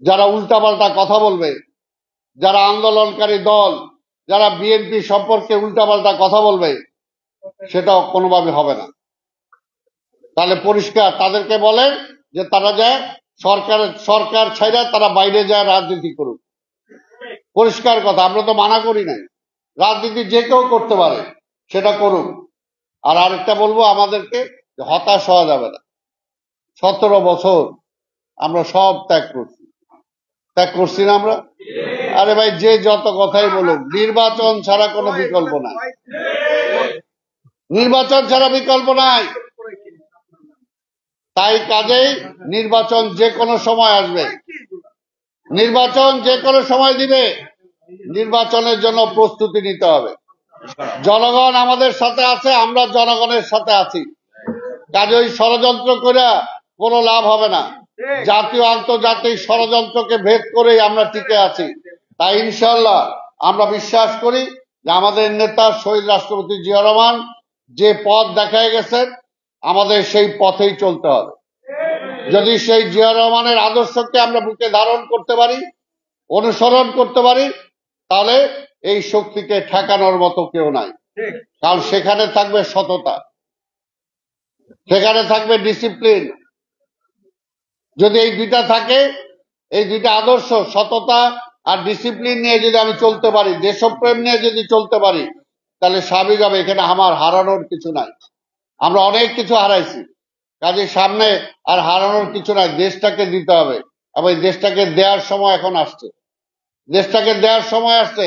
যারা উল্টাপাল্টা কথা বলবে, যারা আন্দোলনকারী দল, যারা বিএনপি সম্পর্কে উল্টাপাল্টা কথা বলবে, সেটা কোনোভাবে হবে না। তাহলে পরিষ্কার তাদেরকে বলেন যে তারা যায় সরকার ছাইরা তারা বাইরে যায় রাজনীতি করুক। পরিষ্কার কথা, আমরা তো মানা করি নাই, রাজনীতি যে কেউ করতে পারে, সেটা করুক। আর আরেকটা বলবো, আমাদেরকে হতাশ হওয়া যাবে না। 17 বছর আমরা সব ত্যাগ করছি না আমরা? আরে ভাই, যে যত কথাই বলুক, নির্বাচন ছাড়া কোনো বিকল্প নাই, নির্বাচন ছাড়া বিকল্প নাই। তাই কাজেই নির্বাচন যে কোনো সময় আসবে, নির্বাচন যে কোনো সময় দিবে, নির্বাচনের জন্য প্রস্তুতি নিতে হবে। জনগণ আমাদের সাথে আছে, আমরা জনগণের সাথে আছি। কাজেই ষড়যন্ত্র করে কোনো লাভ হবে না। জাতীয় আন্তর্জাতিক ষড়যন্ত্রকে ভেদ করেই আমরা টিকে আছি। তাই ইনশাআল্লাহ আমরা বিশ্বাস করি যে আমাদের নেতা শহীদ রাষ্ট্রপতি জিয়া রহমান যে পথ দেখায় গেছেন, আমাদের সেই পথেই চলতে হবে। যদি সেই জিয়া রহমানের আদর্শকে আমরা বুকে ধারণ করতে পারি, অনুসরণ করতে পারি, তাহলে এই শক্তিকে ঠেকানোর মতো কেউ নাই। কারণ সেখানে থাকবে সততা, সেখানে থাকবে ডিসিপ্লিন। যদি এই দুইটা থাকে, এই দুইটা আদর্শ, সততা আর ডিসিপ্লিন নিয়ে যদি আমি চলতে পারি, দেশপ্রেম নিয়ে যদি চলতে পারি, তাহলে স্বাভাবিকভাবে এখানে আমার হারানোর কিছু নাই। আমরা অনেক কিছু হারাইছি, কাজে সামনে আর হারানোর কিছু নাই। দেশটাকে দিতে হবে, এবং এই দেশটাকে দেওয়ার সময় এখন আসছে, দেশটাকে দেওয়ার সময় আসছে।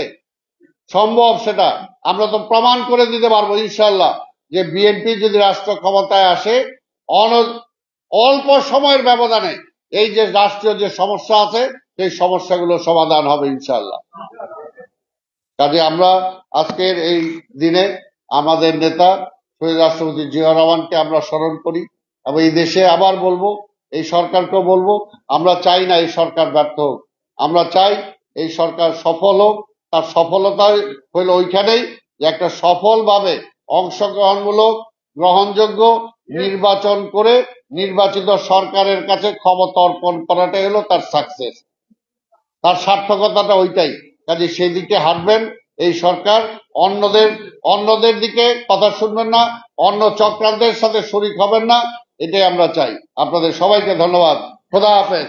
সম্ভব সেটা আমরা তো প্রমাণ করে দিতে পারবো ইনশাল্লাহ, যে বিএনপি যদি রাষ্ট্র ক্ষমতায় আসে, অল্প সময়ের ব্যবধানে এই যে রাষ্ট্রীয় যে সমস্যা আছে, সেই সমস্যাগুলো সমাধান হবে ইনশাল্লাহ। কাজে আমরা আজকের এই দিনে আমাদের নেতা শহীদ রাষ্ট্রপতি জিয়া রহমানকে আমরা স্মরণ করি, এবং এই দেশে আবার বলবো, এই সরকারকেও বলবো, আমরা চাই না এই সরকার ব্যর্থ হোক, আমরা চাই এই সরকার সফল হোক। তার সফলতা হইল ওইখানেই যে একটা সফলভাবে অংশগ্রহণমূলক গ্রহণযোগ্য নির্বাচন করে নির্বাচিত সরকারের কাছে ক্ষমতা অর্পণ করাটাই হলো তার সাকসেস, তার সার্থকতাটা ওইটাই। কাজে সেই দিকে হাঁটবেন এই সরকার। অন্যদের দিকে কথা শুনবেন না, অন্য চক্রান্তের সাথে শরিক হবেন না, এটাই আমরা চাই। আপনাদের সবাইকে ধন্যবাদ। খোদা হাফেজ।